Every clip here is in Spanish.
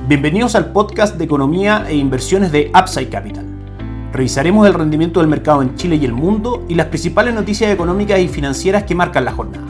Bienvenidos al podcast de economía e inversiones de Upside Capital. Revisaremos el rendimiento del mercado en Chile y el mundo y las principales noticias económicas y financieras que marcan la jornada.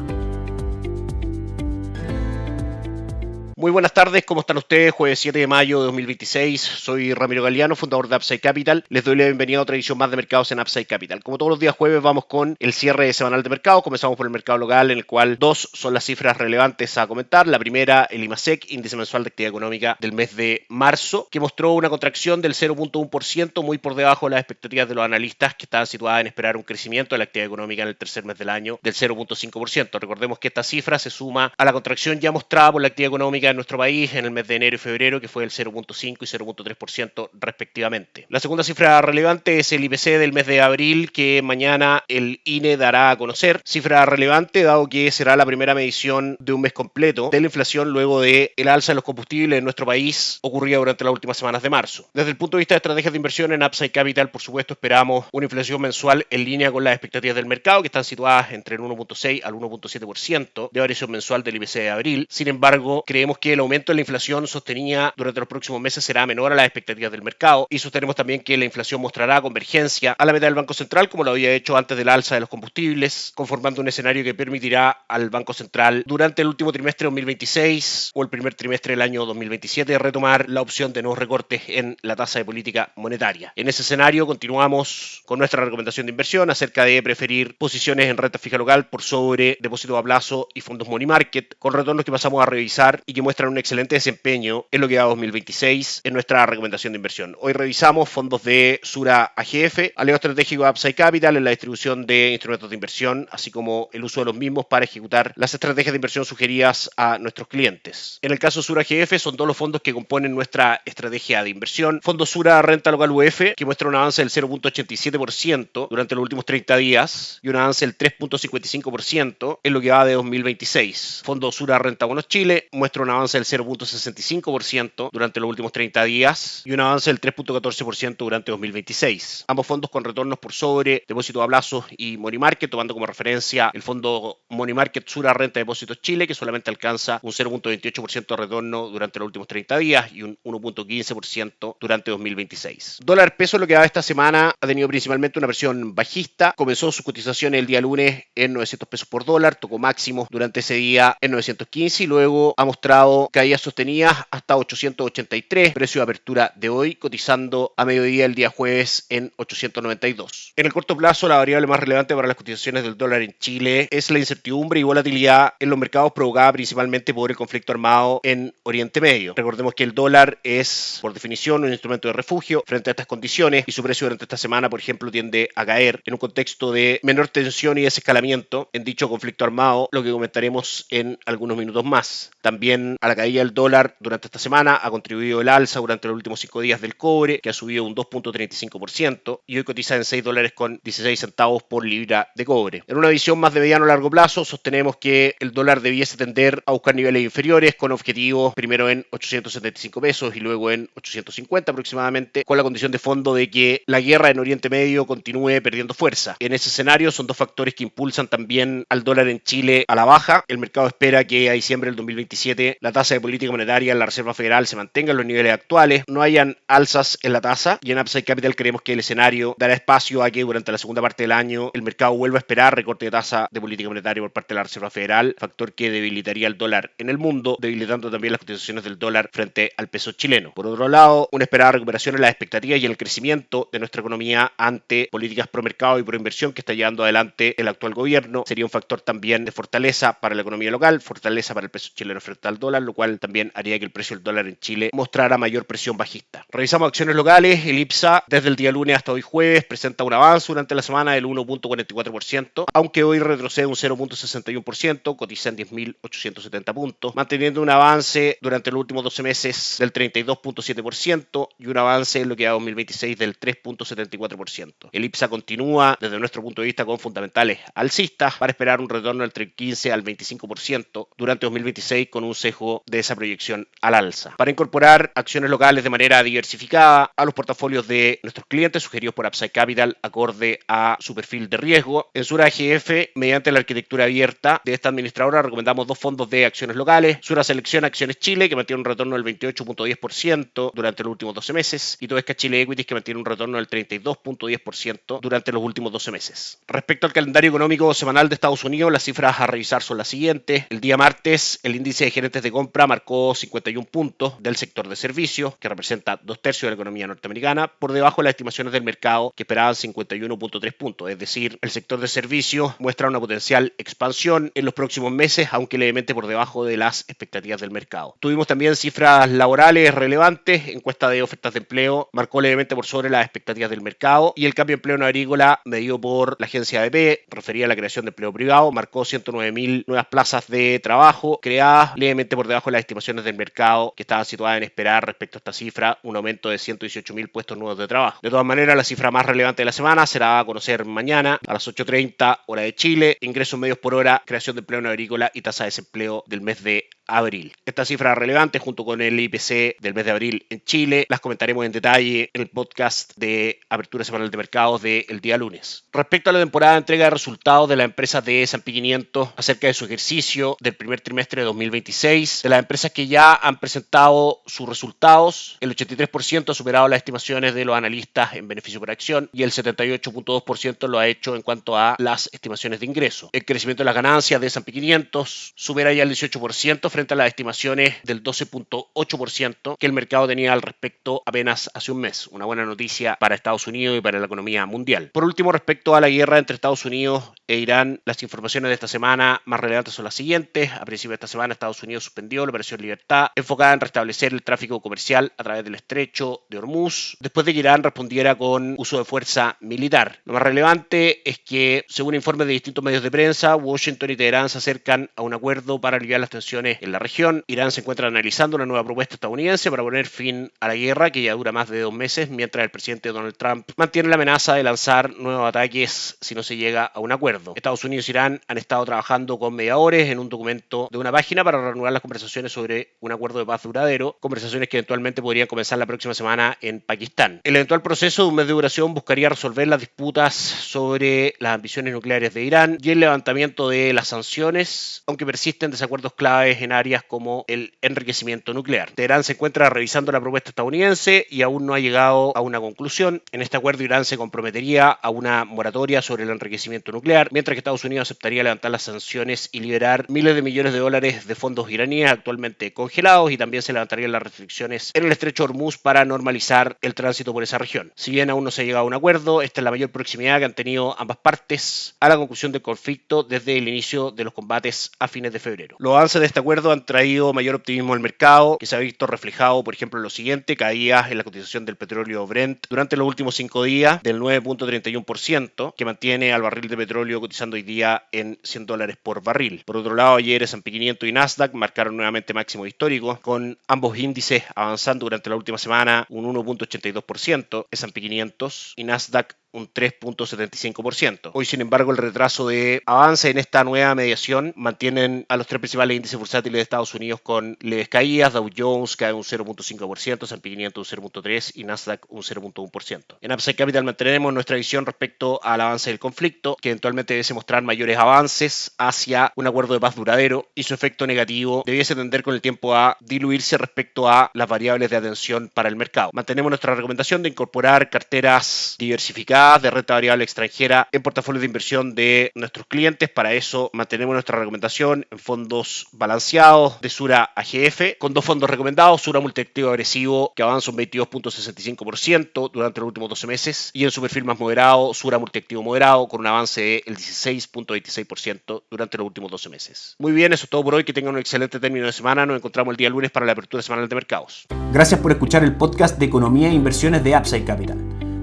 Muy buenas tardes, ¿cómo están ustedes? Jueves 7 de mayo de 2026, soy Ramiro Galeano, fundador de Upside Capital. Les doy la bienvenida a otra edición más de mercados en Upside Capital. Como todos los días jueves vamos con el cierre semanal de mercado. Comenzamos por el mercado local, en el cual dos son las cifras relevantes a comentar. La primera, el IMASEC, índice mensual de actividad económica del mes de marzo, que mostró una contracción del 0.1%, muy por debajo de las expectativas de los analistas, que estaban situadas en esperar un crecimiento de la actividad económica en el tercer mes del año del 0.5%. Recordemos que esta cifra se suma a la contracción ya mostrada por la actividad económica en nuestro país en el mes de enero y febrero, que fue el 0.5 y 0.3% respectivamente. La segunda cifra relevante es el IPC del mes de abril, que mañana el INE dará a conocer. Cifra relevante dado que será la primera medición de un mes completo de la inflación luego de el alza de los combustibles en nuestro país ocurrida durante las últimas semanas de marzo. Desde el punto de vista de estrategias de inversión en Upside Capital, por supuesto, esperamos una inflación mensual en línea con las expectativas del mercado, que están situadas entre el 1.6 al 1.7% de variación mensual del IPC de abril. Sin embargo, creemos que el aumento de la inflación sostenida durante los próximos meses será menor a las expectativas del mercado, y sostenemos también que la inflación mostrará convergencia a la meta del Banco Central, como lo había hecho antes del alza de los combustibles, conformando un escenario que permitirá al Banco Central durante el último trimestre de 2026 o el primer trimestre del año 2027 retomar la opción de nuevos recortes en la tasa de política monetaria. En ese escenario continuamos con nuestra recomendación de inversión acerca de preferir posiciones en renta fija local por sobre depósitos a plazo y fondos money market, con retornos que pasamos a revisar y que muestran un excelente desempeño en lo que va a 2026 en nuestra recomendación de inversión. Hoy revisamos fondos de Sura AGF, aliado estratégico de Upside Capital en la distribución de instrumentos de inversión, así como el uso de los mismos para ejecutar las estrategias de inversión sugeridas a nuestros clientes. En el caso de Sura AGF son todos los fondos que componen nuestra estrategia de inversión. Fondo Sura Renta Local UF, que muestra un avance del 0.87% durante los últimos 30 días y un avance del 3.55% en lo que va de 2026. Fondo Sura Renta Bonos Chile muestra un avance del 0.65% durante los últimos 30 días y un avance del 3.14% durante 2026. Ambos fondos con retornos por sobre depósitos a plazo y money market, tomando como referencia el fondo money market Sura Renta Depósitos Chile, que solamente alcanza un 0.28% de retorno durante los últimos 30 días y un 1.15% durante 2026. Dólar peso, lo que va esta semana, ha tenido principalmente una versión bajista. Comenzó su cotización el día lunes en 900 pesos por dólar, tocó máximos durante ese día en 915 y luego ha mostrado caídas sostenidas hasta 883, precio de apertura de hoy, cotizando a mediodía el día jueves en 892. En el corto plazo, la variable más relevante para las cotizaciones del dólar en Chile es la incertidumbre y volatilidad en los mercados provocada principalmente por el conflicto armado en Oriente Medio. Recordemos que el dólar es, por definición, un instrumento de refugio frente a estas condiciones y su precio durante esta semana, por ejemplo, tiende a caer en un contexto de menor tensión y desescalamiento en dicho conflicto armado, lo que comentaremos en algunos minutos más. También a la caída del dólar durante esta semana ha contribuido el alza durante los últimos 5 días del cobre, que ha subido un 2.35% y hoy cotiza en $6.16 por libra de cobre. En una visión más de mediano a largo plazo, sostenemos que el dólar debiese tender a buscar niveles inferiores con objetivos primero en 875 pesos y luego en 850 aproximadamente, con la condición de fondo de que la guerra en Oriente Medio continúe perdiendo fuerza. En ese escenario son dos factores que impulsan también al dólar en Chile a la baja. El mercado espera que a diciembre del 2027 la tasa de política monetaria en la Reserva Federal se mantenga en los niveles actuales, no hayan alzas en la tasa, y en Upside Capital creemos que el escenario dará espacio a que durante la segunda parte del año el mercado vuelva a esperar recorte de tasa de política monetaria por parte de la Reserva Federal, factor que debilitaría el dólar en el mundo, debilitando también las cotizaciones del dólar frente al peso chileno. Por otro lado, una esperada recuperación en las expectativas y en el crecimiento de nuestra economía ante políticas pro mercado y pro inversión que está llevando adelante el actual gobierno sería un factor también de fortaleza para la economía local, fortaleza para el peso chileno frente al dólar, lo cual también haría que el precio del dólar en Chile mostrara mayor presión bajista. Revisamos acciones locales. El IPSA desde el día lunes hasta hoy jueves presenta un avance durante la semana del 1.44%, aunque hoy retrocede un 0.61%, cotiza en 10.870 puntos, manteniendo un avance durante los últimos 12 meses del 32.7% y un avance en lo que va a 2026 del 3.74%. El IPSA continúa desde nuestro punto de vista con fundamentales alcistas para esperar un retorno entre el 15 al 25% durante 2026 con un sesgo riesgo de esa proyección al alza. Para incorporar acciones locales de manera diversificada a los portafolios de nuestros clientes sugeridos por Upside Capital acorde a su perfil de riesgo, en Sura AGF, mediante la arquitectura abierta de esta administradora, recomendamos dos fondos de acciones locales: Sura Selección Acciones Chile, que mantiene un retorno del 28.10% durante los últimos 12 meses, y Toesca Chile Equities, que mantiene un retorno del 32.10% durante los últimos 12 meses. Respecto al calendario económico semanal de Estados Unidos, las cifras a revisar son las siguientes. El día martes, el índice de gerentes de compra marcó 51 puntos del sector de servicios, que representa 2/3 de la economía norteamericana, por debajo de las estimaciones del mercado, que esperaban 51.3 puntos. Es decir, el sector de servicios muestra una potencial expansión en los próximos meses, aunque levemente por debajo de las expectativas del mercado. Tuvimos también cifras laborales relevantes. Encuesta de ofertas de empleo marcó levemente por sobre las expectativas del mercado, y el cambio de empleo no agrícola, medido por la agencia ADP, referida a la creación de empleo privado, marcó 109.000 nuevas plazas de trabajo creadas, levemente por debajo de las estimaciones del mercado, que estaban situadas en esperar respecto a esta cifra un aumento de 118.000 puestos nuevos de trabajo. De todas maneras, la cifra más relevante de la semana será a conocer mañana a las 8:30 hora de Chile: ingresos medios por hora, creación de empleo no agrícola y tasa de desempleo del mes de abril. Estas cifras relevantes, junto con el IPC del mes de abril en Chile, las comentaremos en detalle en el podcast de apertura semanal de mercados del día lunes. Respecto a la temporada de entrega de resultados de las empresas de S&P 500 acerca de su ejercicio del primer trimestre de 2026, de las empresas que ya han presentado sus resultados, el 83% ha superado las estimaciones de los analistas en beneficio por acción, y el 78.2% lo ha hecho en cuanto a las estimaciones de ingreso. El crecimiento de las ganancias de S&P 500 supera ya el 18% frente a las estimaciones del 12.8% que el mercado tenía al respecto apenas hace un mes. Una buena noticia para Estados Unidos y para la economía mundial. Por último, respecto a la guerra entre Estados Unidos e Irán, las informaciones de esta semana más relevantes son las siguientes. A principios de esta semana, Estados Unidos suspendió la Operación Libertad, enfocada en restablecer el tráfico comercial a través del estrecho de Hormuz, después de que Irán respondiera con uso de fuerza militar. Lo más relevante es que, según informes de distintos medios de prensa, Washington y Teherán se acercan a un acuerdo para aliviar las tensiones en la región. Irán se encuentra analizando una nueva propuesta estadounidense para poner fin a la guerra, que ya dura más de 2 meses, mientras el presidente Donald Trump mantiene la amenaza de lanzar nuevos ataques si no se llega a un acuerdo. Estados Unidos y Irán han estado trabajando con mediadores en un documento de una página para reanudar las conversaciones sobre un acuerdo de paz duradero, conversaciones que eventualmente podrían comenzar la próxima semana en Pakistán. El eventual proceso de un mes de duración buscaría resolver las disputas sobre las ambiciones nucleares de Irán y el levantamiento de las sanciones, aunque persisten desacuerdos claves en áreas como el enriquecimiento nuclear. Teherán se encuentra revisando la propuesta estadounidense y aún no ha llegado a una conclusión. En este acuerdo, Irán se comprometería a una moratoria sobre el enriquecimiento nuclear, mientras que Estados Unidos aceptaría levantar las sanciones y liberar miles de millones de dólares de fondos iraníes actualmente congelados, y también se levantarían las restricciones en el estrecho de Hormuz para normalizar el tránsito por esa región. Si bien aún no se ha llegado a un acuerdo, esta es la mayor proximidad que han tenido ambas partes a la conclusión del conflicto desde el inicio de los combates a fines de febrero. Los avances de este acuerdo han traído mayor optimismo al mercado, que se ha visto reflejado, por ejemplo, en lo siguiente: caídas en la cotización del petróleo Brent durante los últimos 5 días del 9.31%, que mantiene al barril de petróleo cotizando hoy día en $100 por barril. Por otro lado, ayer S&P 500 y Nasdaq marcaron nuevamente máximos históricos, con ambos índices avanzando durante la última semana un 1.82%, S&P 500 y Nasdaq un 3.75%. Hoy, sin embargo, el retraso de avance en esta nueva mediación mantienen a los tres principales índices bursátiles de Estados Unidos con leves caídas. Dow Jones cae un 0.5%, S&P 500 un 0.3% y Nasdaq un 0.1%. En Upside Capital mantenemos nuestra visión respecto al avance del conflicto, que eventualmente debiese mostrar mayores avances hacia un acuerdo de paz duradero, y su efecto negativo debiese tender con el tiempo a diluirse respecto a las variables de atención para el mercado. Mantenemos nuestra recomendación de incorporar carteras diversificadas de renta variable extranjera en portafolios de inversión de nuestros clientes. Para eso mantenemos nuestra recomendación en fondos balanceados de Sura AGF, con dos fondos recomendados: Sura Multiactivo Agresivo, que avanza un 22.65% durante los últimos 12 meses, y en su perfil más moderado, Sura Multiactivo Moderado, con un avance del 16.26% durante los últimos 12 meses. Muy bien, eso es todo por hoy. Que tengan un excelente término de semana. Nos encontramos el día lunes para la apertura semanal de mercados. Gracias por escuchar el podcast de Economía e Inversiones de Upside Capital.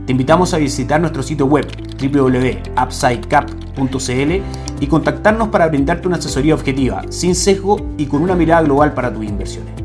Te invitamos a visitar nuestro sitio web www.upsidecap.cl y contactarnos para brindarte una asesoría objetiva, sin sesgo y con una mirada global para tus inversiones.